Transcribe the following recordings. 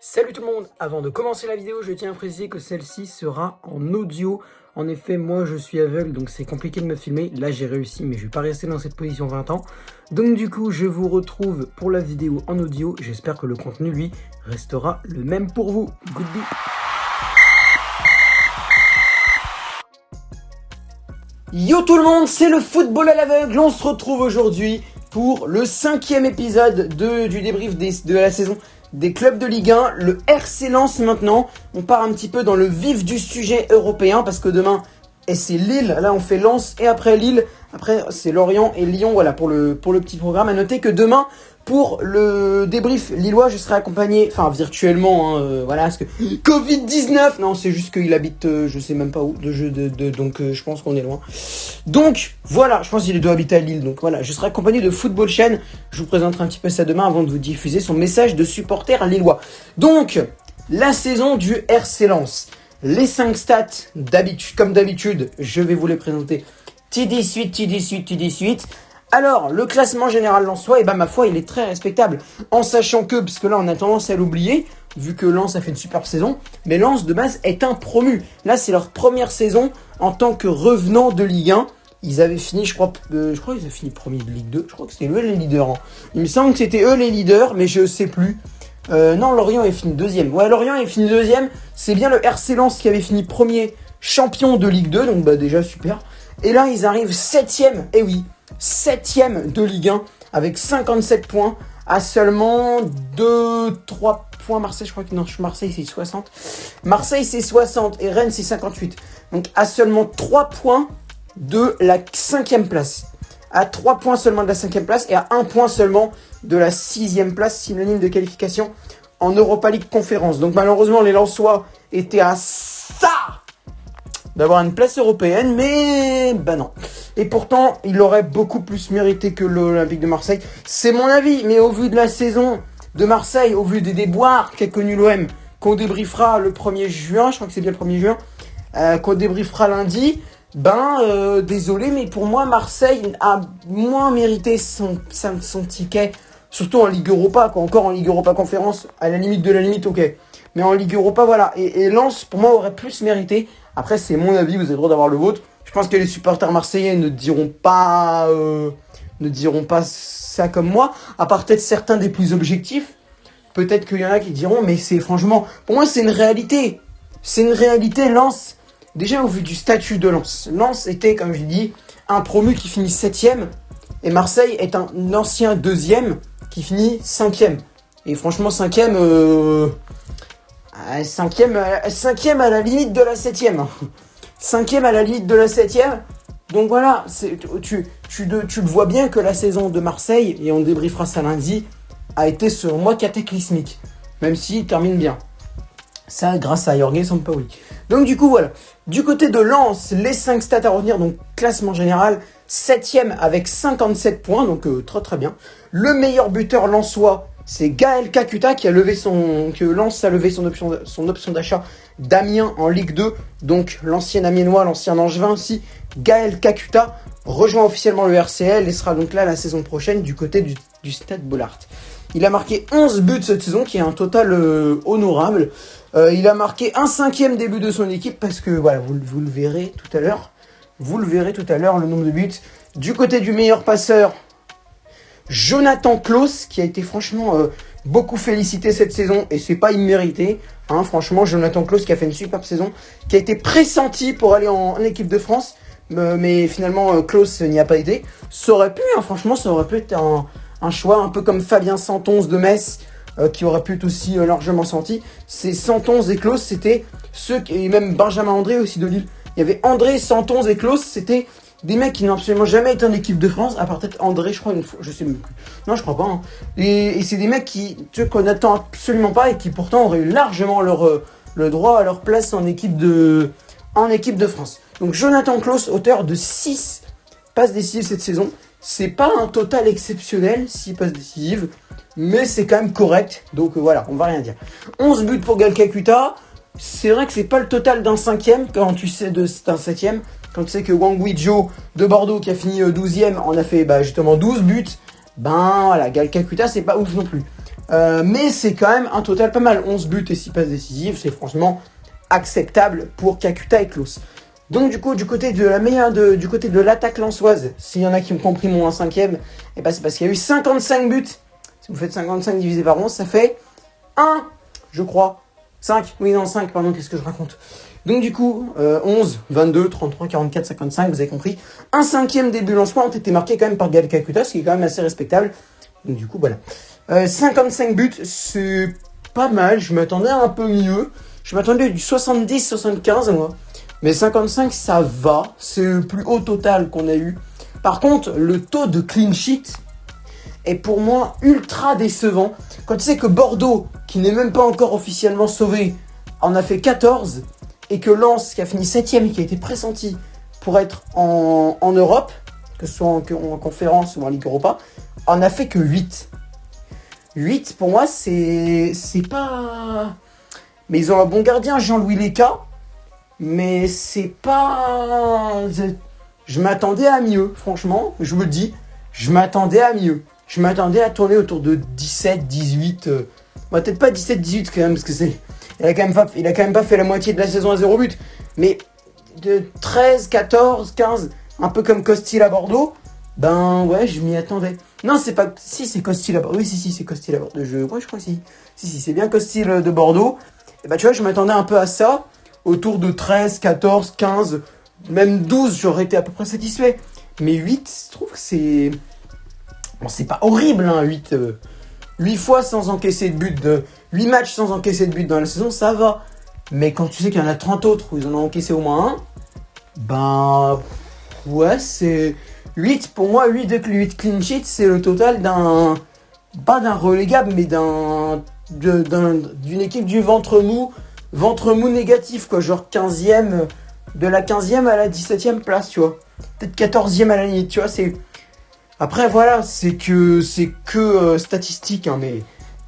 Salut tout le monde, avant de commencer la vidéo, je tiens à préciser que celle-ci sera en audio. En effet, moi je suis aveugle, donc c'est compliqué de me filmer. Là j'ai réussi, mais je vais pas rester dans cette position 20 ans. Donc du coup, je vous retrouve pour la vidéo en audio. J'espère que le contenu, lui, restera le même pour vous. Goodbye. Yo tout le monde, c'est le football à l'aveugle. On se retrouve aujourd'hui pour le 5e épisode du débrief de la saison des clubs de Ligue 1, le RC Lens maintenant. On part un petit peu dans le vif du sujet européen parce que demain, c'est Lille. Là, on fait Lens et après Lille. Après, c'est Lorient et Lyon. Voilà pour le petit programme. À noter que demain, pour le débrief lillois, je serai accompagné, enfin virtuellement, voilà, parce que Covid-19, non, c'est juste qu'il habite, je sais même pas où, donc je pense qu'on est loin. Donc voilà, je pense qu'il doit habiter à Lille, donc voilà, je serai accompagné de Football Chaîne. Je vous présenterai un petit peu ça demain avant de vous diffuser son message de supporter lillois. Donc, la saison du RC Lens. Les 5 stats, comme d'habitude, je vais vous les présenter. T18. Alors, le classement général lensois, ma foi, il est très respectable. En sachant que, parce que là, on a tendance à l'oublier, vu que Lens a fait une superbe saison, mais Lens, de base, est un promu. Là, c'est leur première saison en tant que revenant de Ligue 1. Ils avaient fini, je crois qu'ils avaient fini premier de Ligue 2. Je crois que c'était eux les leaders. Il me semble que c'était eux les leaders, mais je sais plus. Non, Lorient est fini deuxième. Ouais, Lorient est fini deuxième. C'est bien le RC Lens qui avait fini premier champion de Ligue 2, donc déjà super. Et là, ils arrivent 7e, et oui, 7e de Ligue 1, avec 57 points, à seulement 2-3 points. Marseille, je crois que non, Marseille c'est 60. Marseille c'est 60 et Rennes c'est 58. Donc à seulement 3 points de la 5e place. À 3 points seulement de la 5e place et à 1 point seulement de la 6e place, synonyme de qualification en Europa League Conférence. Donc malheureusement, les Lensois étaient à ça d'avoir une place européenne, mais non. Et pourtant, il aurait beaucoup plus mérité que l'Olympique de Marseille. C'est mon avis, mais au vu de la saison de Marseille, au vu des déboires qu'a connu l'OM, qu'on débriefera le 1er juin, je crois que c'est bien le 1er juin, qu'on débriefera lundi, désolé, mais pour moi, Marseille a moins mérité son ticket, surtout en Ligue Europa, quoi. Encore en Ligue Europa Conférence, à la limite de la limite, ok. Mais en Ligue Europa, voilà. Et Lens, pour moi, aurait plus mérité. Après, c'est mon avis, vous avez le droit d'avoir le vôtre. Je pense que les supporters marseillais ne diront pas ça comme moi, à part peut-être certains des plus objectifs. Peut-être qu'il y en a qui diront, mais c'est franchement, pour moi, c'est une réalité. C'est une réalité, Lens. Déjà, au vu du statut de Lens. Lens était, comme je l'ai dit, un promu qui finit 7e. Et Marseille est un ancien 2e qui finit 5e. Et franchement, 5e... 5e à la limite de la 7e. 5e à la limite de la 7e. Donc voilà, tu le vois bien que la saison de Marseille, et on débriefera ça lundi, a été selon moi cataclysmique. Même s'il termine bien. Ça, grâce à Jorge Sampaoli. Donc du coup, voilà. Du côté de Lens, les 5 stats à retenir, donc classement général, 7e avec 57 points, donc très bien. Le meilleur buteur lensois, c'est Gaël Kakuta que Lens a levé son option d'achat d'Amiens en Ligue 2. Donc l'ancien Amiénois, l'ancien Angevin aussi, Gaël Kakuta rejoint officiellement le RCL et sera donc là la saison prochaine du côté du Stade Bollaert. Il a marqué 11 buts cette saison, qui est un total honorable. Il a marqué un 5e des buts de son équipe parce que voilà, vous le verrez tout à l'heure. Vous le verrez tout à l'heure, le nombre de buts. Du côté du meilleur passeur, Jonathan Klaus, qui a été franchement beaucoup félicité cette saison, et c'est pas immérité. Franchement, Jonathan Klaus qui a fait une superbe saison, qui a été pressenti pour aller en équipe de France, mais finalement Klaus n'y a pas été. Ça aurait pu, franchement, ça aurait pu être un choix, un peu comme Fabien Santonze de Metz, qui aurait pu être aussi largement senti. C'est Santonze et Klaus, c'était ceux et même Benjamin André aussi de Lille. Il y avait André, Santonze et Klaus, c'était des mecs qui n'ont absolument jamais été en équipe de France, à part peut-être André, je crois, une fois, je sais même plus. Non, je crois pas. Et c'est des mecs qu'on n'attend absolument pas et qui pourtant auraient eu largement le droit à leur place en équipe de France. Donc Jonathan Klaus, auteur de 6 passes décisives cette saison. C'est pas un total exceptionnel, 6 passes décisives, mais c'est quand même correct. Donc voilà, on va rien dire. 11 buts pour Gaël Kakuta. C'est vrai que c'est pas le total d'un 5e quand tu sais d'un 7e. Quand tu sais que Wang Weizhou de Bordeaux, qui a fini 12e, en a fait justement 12 buts. Voilà, Gaël Kakuta, c'est pas ouf non plus. Mais c'est quand même un total pas mal. 11 buts et 6 passes décisives, c'est franchement acceptable pour Kakuta et Klose. Donc du coup, du côté de l'attaque lensoise, s'il y en a qui ont compris mon 1/5, et ben c'est parce qu'il y a eu 55 buts. Si vous faites 55 divisé par 11, ça fait 1, je crois. 5, oui non 5, pardon, qu'est-ce que je raconte. Donc du coup, 11, 22, 33, 44, 55, vous avez compris. 1/5 des buts lensois ont été marqués quand même par Gaël Kakuta, ce qui est quand même assez respectable. Donc du coup, voilà. 55 buts, c'est pas mal, je m'attendais à un peu mieux. Je m'attendais à du 70-75 moi. Mais 55, ça va. C'est le plus haut total qu'on a eu. Par contre, le taux de clean sheet est pour moi ultra décevant. Quand tu sais que Bordeaux, qui n'est même pas encore officiellement sauvé, en a fait 14, et que Lens, qui a fini 7ème et qui a été pressenti pour être en Europe, que ce soit en conférence ou en Ligue Europa, en a fait que 8. 8, pour moi, c'est pas... Mais ils ont un bon gardien, Jean-Louis Léca. Mais c'est pas... Je m'attendais à mieux, franchement. Je vous le dis, je m'attendais à mieux. Je m'attendais à tourner autour de 17, 18... peut-être pas 17, 18 quand même, parce que c'est... Il a quand même pas fait la moitié de la saison à 0 but. Mais de 13, 14, 15, un peu comme Costil à Bordeaux, ben ouais, je m'y attendais. Non, c'est pas... Si, c'est Costil à Bordeaux. Oui, si, c'est Costil à Bordeaux. Ouais, je crois que si. Si, c'est bien Costil de Bordeaux. Et bah tu vois, je m'attendais un peu à ça. Autour de 13, 14, 15, même 12, j'aurais été à peu près satisfait. Mais 8, je trouve que c'est... Bon, c'est pas horrible, hein, 8. 8 fois sans encaisser de but, 8 matchs sans encaisser de but dans la saison, ça va. Mais quand tu sais qu'il y en a 30 autres où ils en ont encaissé au moins un, ben... Ouais, c'est... 8, pour moi, 8 clean sheets, c'est le total d'un... Pas d'un relégable, mais d'une équipe du ventre mou négatif, quoi, genre 15ème, de la 15ème à la 17ème place, tu vois. Peut-être 14ème à la limite, tu vois, c'est... Après, voilà, c'est que statistique, hein,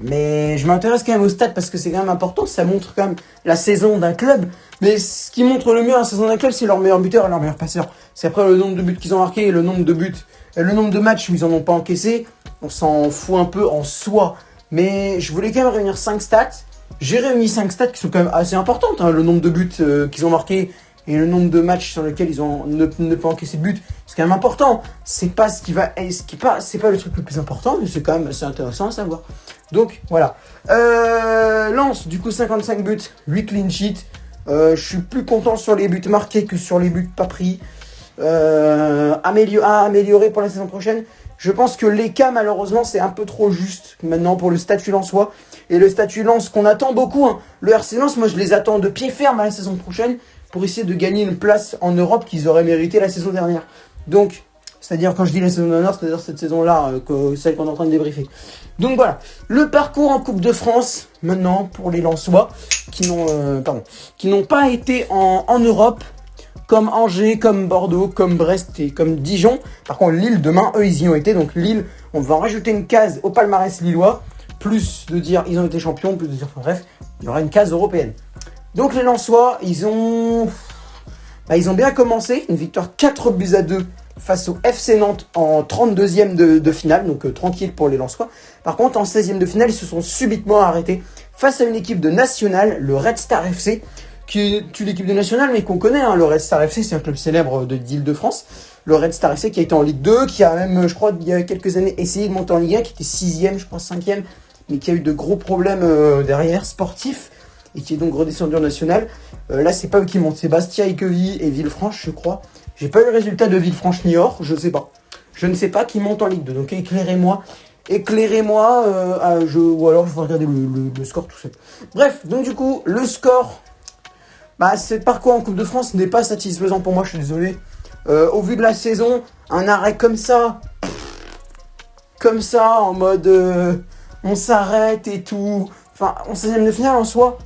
mais je m'intéresse quand même aux stats parce que c'est quand même important, ça montre quand même la saison d'un club. Mais ce qui montre le mieux la saison d'un club, c'est leur meilleur buteur et leur meilleur passeur. C'est après le nombre de buts qu'ils ont marqués et le nombre de matchs où ils en ont pas encaissé. On s'en fout un peu en soi. Mais je voulais quand même réunir 5 stats. J'ai réuni 5 stats qui sont quand même assez importantes, hein, le nombre de buts qu'ils ont marqués et le nombre de matchs sur lesquels ils ont ne pas encaissé de but. C'est quand même important. C'est pas c'est pas le truc le plus important, mais c'est quand même assez intéressant à savoir. Donc voilà. Lens, du coup 55 buts, 8 clean sheets. Je suis plus content sur les buts marqués que sur les buts pas pris. Améliorer pour la saison prochaine. Je pense que l'ECA, malheureusement, c'est un peu trop juste maintenant pour le statut lensois. Et le statut Lens qu'on attend beaucoup. Hein. Le RC Lens, moi, je les attends de pied ferme à la saison prochaine pour essayer de gagner une place en Europe qu'ils auraient mérité la saison dernière. Donc, c'est-à-dire, quand je dis la saison dernière, c'est-à-dire cette saison-là, celle qu'on est en train de débriefer. Donc voilà, le parcours en Coupe de France, maintenant, pour les Lensois, qui n'ont pas été en Europe, comme Angers, comme Bordeaux, comme Brest et comme Dijon. Par contre, Lille, demain, eux, ils y ont été. Donc Lille, on va en rajouter une case au palmarès lillois. Plus de dire ils ont été champions, plus de dire, enfin bref, il y aura une case européenne. Donc les Lensois, ils ont bien commencé. Une victoire 4-2 face au FC Nantes en 32e de finale. Donc tranquille pour les Lensois. Par contre, en 16e de finale, ils se sont subitement arrêtés face à une équipe de nationale, le Red Star FC, qui est une équipe de nationale, mais qu'on connaît. Hein. Le Red Star FC, c'est un club célèbre d'Île-de-France. Le Red Star FC qui a été en Ligue 2, qui a même, je crois, il y a quelques années, essayé de monter en Ligue 1, qui était 6e, je crois 5e, mais qui a eu de gros problèmes derrière, sportifs, et qui est donc redescendu en national. Là, c'est pas eux qui montent, c'est Bastia, Équevilly et Villefranche, je crois. J'ai pas eu le résultat de Villefranche-Niort, je sais pas. Je ne sais pas qui monte en Ligue 2, donc éclairez-moi. Ou alors je vais regarder le score tout seul. Bref, donc du coup, le score, ce parcours en Coupe de France n'est pas satisfaisant pour moi, je suis désolé. Au vu de la saison, un arrêt comme ça, en mode on s'arrête et tout. Enfin, en 16e de finale en soi,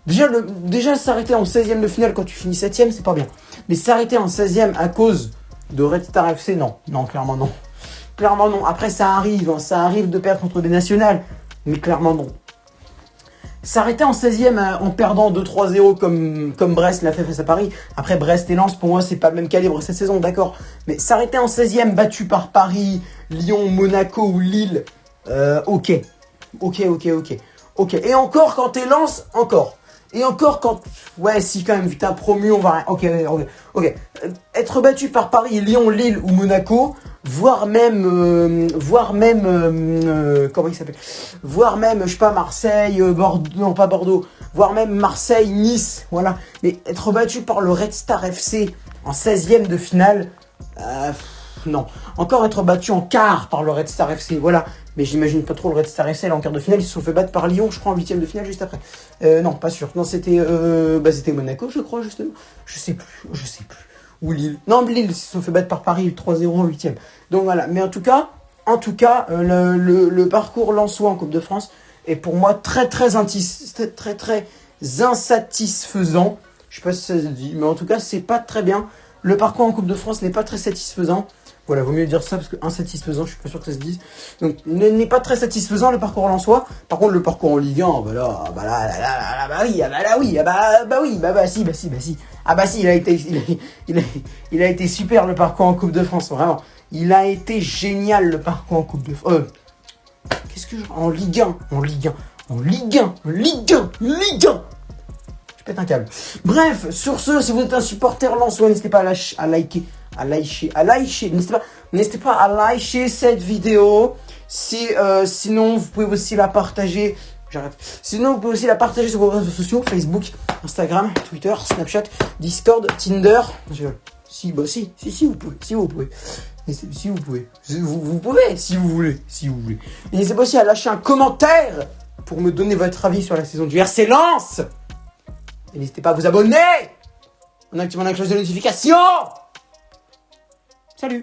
déjà s'arrêter en 16e de finale quand tu finis 7e, c'est pas bien. Mais s'arrêter en 16e à cause de Red Star FC, non, clairement non. Clairement non. Après, ça arrive de perdre contre des nationales, mais clairement non. S'arrêter en 16e en perdant 2-3-0 comme Brest l'a fait face à Paris. Après, Brest et Lens, pour moi, c'est pas le même calibre cette saison, d'accord. Mais s'arrêter en 16e battu par Paris, Lyon, Monaco ou Lille, ok. Ok. Ok. Et encore quand t'es Lens, encore. Et encore quand... Ouais, si quand même, vu que t'as promu, on va... Ok. Être battu par Paris, Lyon, Lille ou Monaco, voire même... comment il s'appelle? Voire même, je sais pas, Marseille, Bordeaux... Non, pas Bordeaux. Voire même Marseille, Nice, voilà. Mais être battu par le Red Star FC en 16e de finale... non. Encore être battu en quart par le Red Star FC, voilà. Mais j'imagine pas trop le Red Star FC là, en quart de finale. Ils se sont fait battre par Lyon, je crois, en 8e de finale juste après. Non, pas sûr. Non, c'était Monaco, je crois, justement. Je sais plus. Ou Lille. Non, Lille, ils se sont fait battre par Paris 3-0 en 8e. Donc voilà. Mais en tout cas, le parcours lensois en Coupe de France est pour moi très insatisfaisant. Je sais pas si ça se dit, mais en tout cas, c'est pas très bien. Le parcours en Coupe de France n'est pas très satisfaisant. Voilà, vaut mieux dire ça parce que insatisfaisant, je suis pas sûr que ça se dise. Donc, n'est pas très satisfaisant le parcours lensois. Par contre, le parcours en Ligue 1, il a été super le parcours en Coupe de France, vraiment. Il a été génial le parcours en Coupe de France. En Ligue 1. Je pète un câble. Bref, sur ce, si vous êtes un supporter lensois, n'hésitez pas à liker. N'hésitez pas à liker cette vidéo. Sinon, vous pouvez aussi la partager. Sinon, vous pouvez aussi la partager sur vos réseaux sociaux, Facebook, Instagram, Twitter, Snapchat, Discord, Tinder. Si vous pouvez. Si vous pouvez. Vous pouvez, si vous voulez. N'hésitez pas aussi à lâcher un commentaire pour me donner votre avis sur la saison du RC Lens. Et n'hésitez pas à vous abonner en activant la cloche de notification. Salut!